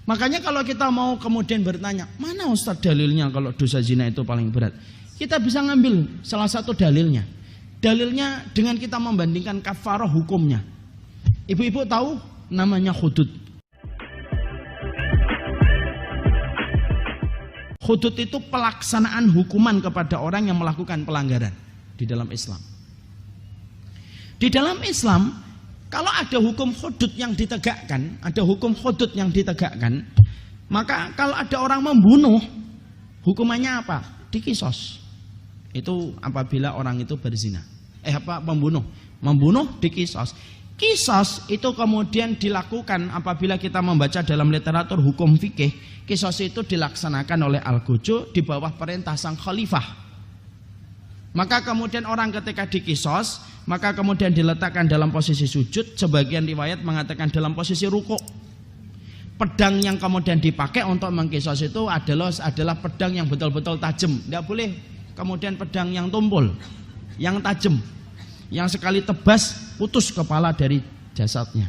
Makanya kalau kita mau kemudian bertanya, mana Ustaz dalilnya kalau dosa zina itu paling berat? Kita bisa ngambil salah satu dalilnya. Dalilnya dengan kita membandingkan kafarah hukumnya. Ibu-ibu tahu namanya hudud. Hudud itu pelaksanaan hukuman kepada orang yang melakukan pelanggaran di dalam Islam. Di dalam Islam, kalau ada hukum hudud yang ditegakkan, maka kalau ada orang membunuh, hukumannya apa? Dikisos. Itu apabila orang itu berzina. Membunuh dikisos. Kisos itu kemudian dilakukan apabila kita membaca dalam literatur hukum fikih. Kisos itu dilaksanakan oleh Al-Gojo di bawah perintah sang khalifah. Maka kemudian orang ketika dikisos, maka kemudian diletakkan dalam posisi sujud. Sebagian riwayat mengatakan dalam posisi rukuk. Pedang yang kemudian dipakai untuk mengkisos itu adalah pedang yang betul-betul tajam. Tidak boleh kemudian pedang yang tumpul, yang tajam, yang sekali tebas putus kepala dari jasadnya.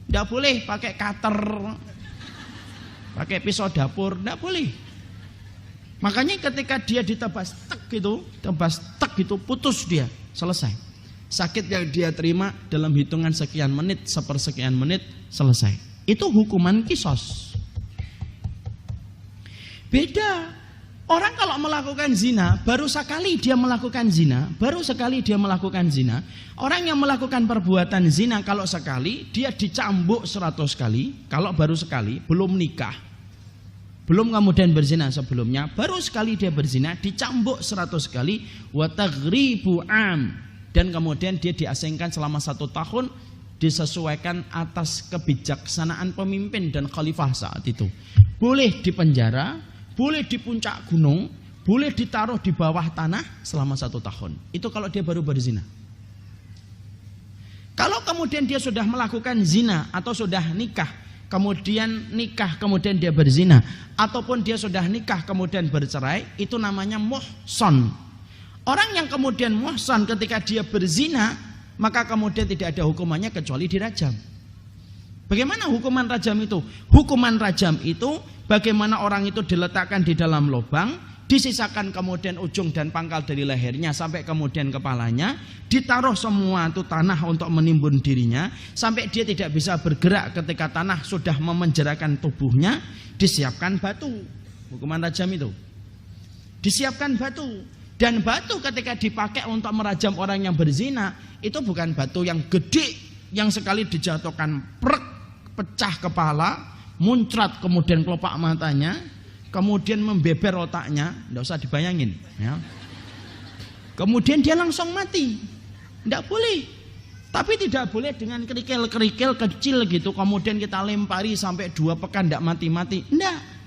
Tidak boleh pakai cutter, pakai pisau dapur, tidak boleh. Makanya ketika dia ditebas tek gitu, putus dia, selesai. Sakit yang dia terima dalam hitungan sekian menit, sepersekian menit, selesai. Itu hukuman kisos. Beda. Orang kalau melakukan zina, baru sekali dia melakukan zina. Orang yang melakukan perbuatan zina kalau sekali, dia dicambuk 100 kali. Kalau baru sekali, belum nikah, belum kemudian berzina sebelumnya, baru sekali dia berzina, dicambuk 100 kali. Wa taghribu am. Dan kemudian dia diasingkan selama 1 tahun, disesuaikan atas kebijaksanaan pemimpin dan khalifah saat itu. Boleh dipenjara, boleh di puncak gunung, boleh ditaruh di bawah tanah selama 1 tahun. Itu kalau dia baru berzina. Kalau kemudian dia sudah melakukan zina atau sudah nikah, kemudian dia berzina, ataupun dia sudah nikah kemudian bercerai, itu namanya muhsan. Orang yang kemudian muhsan ketika dia berzina, maka kemudian tidak ada hukumannya kecuali dirajam. Bagaimana hukuman rajam itu? Hukuman rajam itu bagaimana orang itu diletakkan di dalam lubang, disisakan kemudian ujung dan pangkal dari lehernya sampai kemudian kepalanya, ditaruh semua itu tanah untuk menimbun dirinya, sampai dia tidak bisa bergerak ketika tanah sudah memenjarakan tubuhnya, disiapkan batu. Hukuman rajam itu. Disiapkan batu. Dan batu ketika dipakai untuk merajam orang yang berzina, itu bukan batu yang gede, yang sekali dijatuhkan pecah kepala, muncrat kemudian kelopak matanya, kemudian membeber otaknya, tidak usah dibayangin ya. Kemudian dia langsung mati. Tidak boleh. Tapi tidak boleh dengan kerikil-kerikil kecil gitu, kemudian kita lempari sampai 2 pekan tidak mati-mati. Tidak.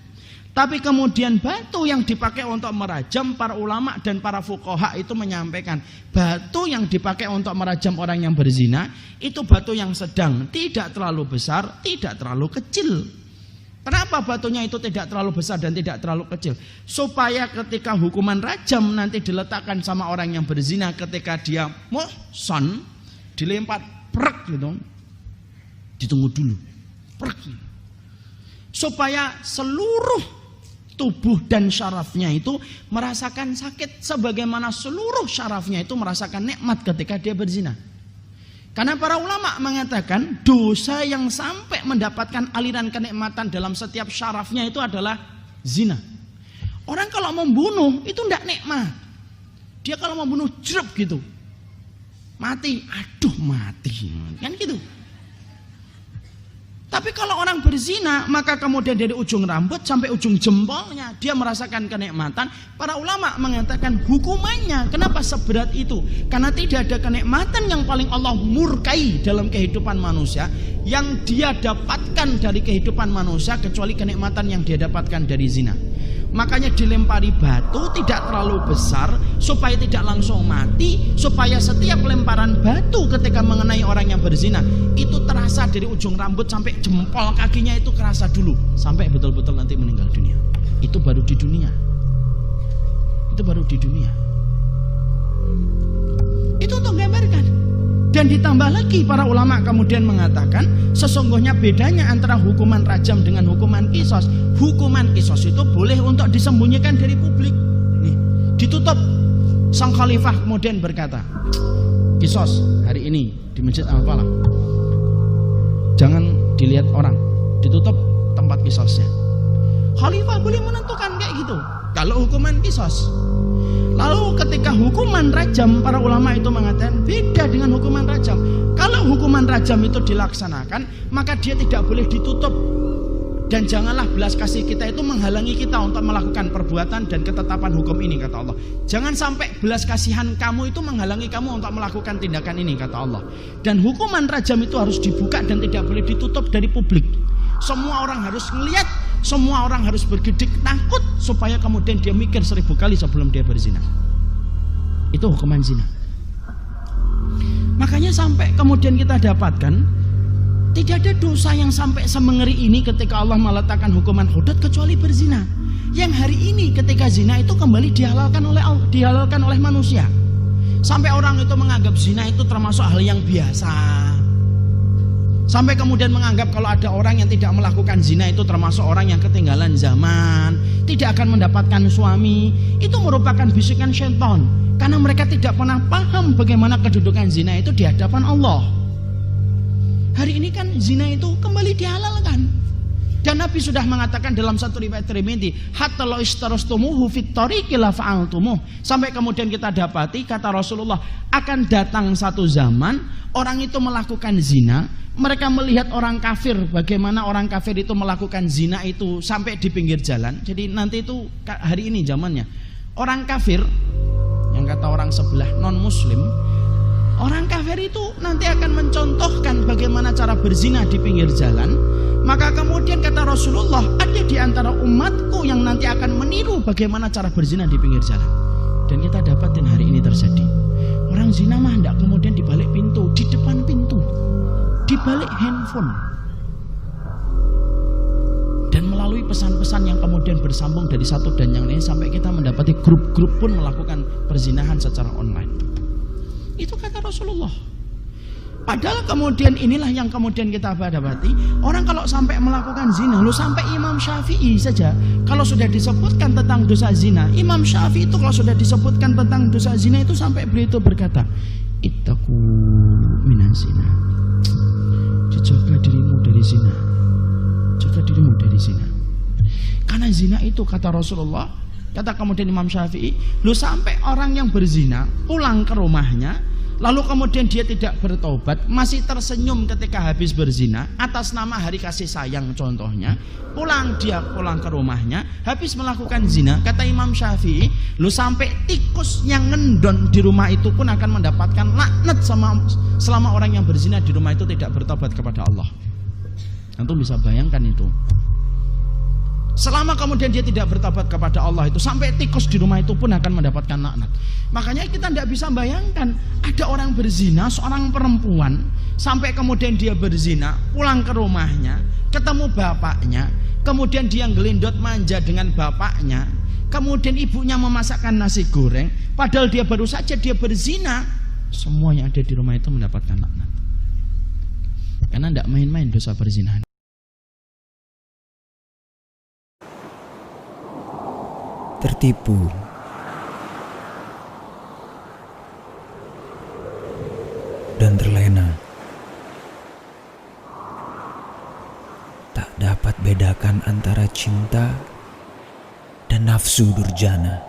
Tapi kemudian batu yang dipakai untuk merajam, para ulama dan para fuqaha itu menyampaikan, batu yang dipakai untuk merajam orang yang berzina itu batu yang sedang, tidak terlalu besar, tidak terlalu kecil. Kenapa batunya itu tidak terlalu besar dan tidak terlalu kecil? Supaya ketika hukuman rajam nanti diletakkan sama orang yang berzina, ketika dia muhsan, dilempar prek gitu, ditunggu dulu, prek, supaya seluruh tubuh dan syarafnya itu merasakan sakit, sebagaimana seluruh syarafnya itu merasakan nikmat ketika dia berzina. Karena para ulama mengatakan dosa yang sampai mendapatkan aliran kenikmatan dalam setiap syarafnya itu adalah zina. Orang kalau membunuh itu tidak nikmat. Dia kalau membunuh jeruk gitu, mati, aduh mati, kan gitu. Tapi kalau orang berzina, maka kemudian dari ujung rambut sampai ujung jempolnya dia merasakan kenikmatan. Para ulama mengatakan hukumannya kenapa seberat itu? Karena tidak ada kenikmatan yang paling Allah murkai dalam kehidupan manusia yang dia dapatkan dari kehidupan manusia kecuali kenikmatan yang dia dapatkan dari zina. Makanya dilempari batu tidak terlalu besar supaya tidak langsung mati, supaya setiap lemparan batu ketika mengenai orang yang berzina itu terasa dari ujung rambut sampai jempol kakinya, itu kerasa dulu sampai betul-betul nanti meninggal dunia. Itu baru di dunia. Itu baru di dunia. Itu untuk gambarkan Dan ditambah lagi para ulama kemudian mengatakan sesungguhnya bedanya antara hukuman rajam dengan hukuman kisos. Hukuman kisos itu boleh untuk disembunyikan dari publik. Nih, ditutup. Sang khalifah kemudian berkata, kisos hari ini di Masjid Al-Falah jangan dilihat orang, ditutup tempat kisosnya. Khalifah boleh menentukan kayak gitu kalau hukuman kisos. Lalu ketika hukuman rajam, para ulama itu mengatakan beda dengan hukuman rajam. Kalau hukuman rajam itu dilaksanakan, maka dia tidak boleh ditutup. Dan janganlah belas kasih kita itu menghalangi kita untuk melakukan perbuatan dan ketetapan hukum ini, kata Allah. Jangan sampai belas kasihan kamu itu menghalangi kamu untuk melakukan tindakan ini, kata Allah. Dan hukuman rajam itu harus dibuka dan tidak boleh ditutup dari publik. Semua orang harus melihat, semua orang harus bergedik takut supaya kemudian dia mikir 1000 kali sebelum dia berzina. Itu hukuman zina. Makanya sampai kemudian kita dapatkan tidak ada dosa yang sampai semengeri ini ketika Allah meletakkan hukuman hudud kecuali berzina. Yang hari ini ketika zina itu kembali dihalalkan oleh manusia. Sampai orang itu menganggap zina itu termasuk hal yang biasa. Sampai kemudian menganggap kalau ada orang yang tidak melakukan zina itu termasuk orang yang ketinggalan zaman, tidak akan mendapatkan suami. Itu merupakan bisikan syaitan, karena mereka tidak pernah paham bagaimana kedudukan zina itu di hadapan Allah. Hari ini kan zina itu kembali dihalalkan. Dan Nabi sudah mengatakan dalam satu riwayat Tirmidzi, hatta law istarastumuhu fit tariqi la fa'altumuh. Sampai kemudian kita dapati kata Rasulullah, akan datang satu zaman orang itu melakukan zina, mereka melihat orang kafir, bagaimana orang kafir itu melakukan zina itu sampai di pinggir jalan. Jadi nanti itu hari ini zamannya. Orang kafir yang kata orang sebelah non muslim, orang kafir itu nanti akan mencontohkan bagaimana cara berzina di pinggir jalan. Maka kemudian kata Rasulullah, ada di antara umatku yang nanti akan meniru bagaimana cara berzina di pinggir jalan. Dan kita dapatin hari ini terjadi. Orang zina mah tidak kemudian di balik pintu, di depan pintu, di balik handphone. Dan melalui pesan-pesan yang kemudian bersambung dari satu dan yang lain sampai kita mendapati grup-grup pun melakukan perzinahan secara online. Itu kata Rasulullah. Padahal kemudian inilah yang kemudian kita dapati. Orang kalau sampai melakukan zina, lu sampai Imam Syafi'i saja kalau sudah disebutkan tentang dosa zina, Imam Syafi'i itu kalau sudah disebutkan tentang dosa zina itu sampai beliau itu berkata, ittaqu minan zina. Jaga dirimu dari zina. Jaga dirimu dari zina. Karena zina itu kata Rasulullah, kata kemudian Imam Syafi'i, lu sampai orang yang berzina pulang ke rumahnya, lalu kemudian dia tidak bertobat, masih tersenyum ketika habis berzina atas nama hari kasih sayang contohnya, dia pulang ke rumahnya habis melakukan zina, kata Imam Syafi'i, lu sampai tikus yang ngendon di rumah itu pun akan mendapatkan laknat selama orang yang berzina di rumah itu tidak bertobat kepada Allah. Antum bisa bayangkan itu. Selama kemudian dia tidak bertobat kepada Allah itu, sampai tikus di rumah itu pun akan mendapatkan laknat. Makanya kita tidak bisa bayangkan ada orang berzina, seorang perempuan, sampai kemudian dia berzina, pulang ke rumahnya, ketemu bapaknya, kemudian dia gelindot manja dengan bapaknya, kemudian ibunya memasakkan nasi goreng, padahal dia baru saja dia berzina. Semua yang ada di rumah itu mendapatkan laknat. Karena tidak main-main dosa perzinahan. Tertipu, dan terlena, tak dapat bedakan antara cinta dan nafsu durjana,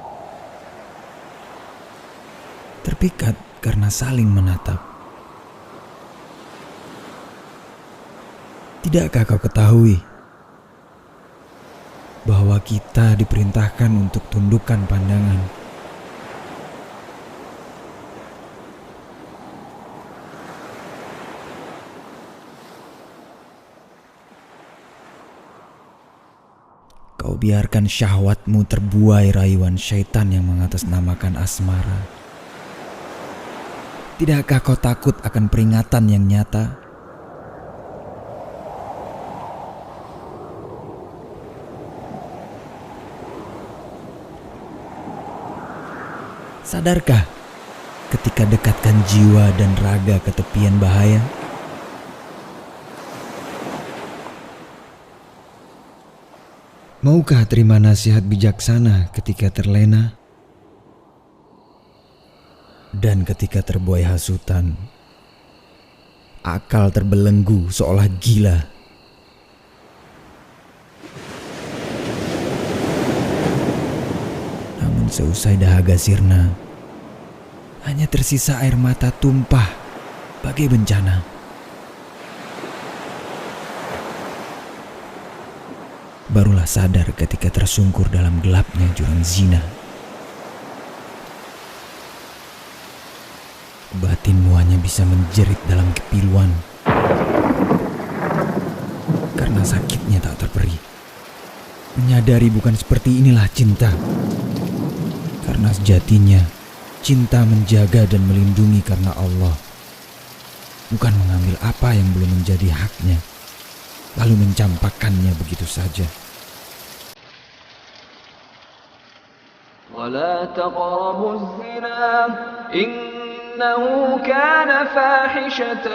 terpikat karena saling menatap. Tidakkah kau ketahui bahwa kita diperintahkan untuk tundukkan pandangan? Kau biarkan syahwatmu terbuai rayuan syaitan yang mengatasnamakan asmara. Tidakkah kau takut akan peringatan yang nyata? Sadarkah ketika dekatkan jiwa dan raga ke tepian bahaya? Maukah terima nasihat bijaksana ketika terlena? Dan ketika terbuai hasutan, akal terbelenggu seolah gila. Namun seusai dahaga sirna, hanya tersisa air mata tumpah bagai bencana. Barulah sadar ketika tersungkur dalam gelapnya jurang zina. Batinmu hanya bisa menjerit dalam kepiluan karena sakitnya tak terperi. Menyadari bukan seperti inilah cinta, karena sejatinya cinta menjaga dan melindungi karena Allah, bukan mengambil apa yang belum menjadi haknya lalu mencampakkannya begitu saja. ولا تقربوا الزنا إنه كان فاحشة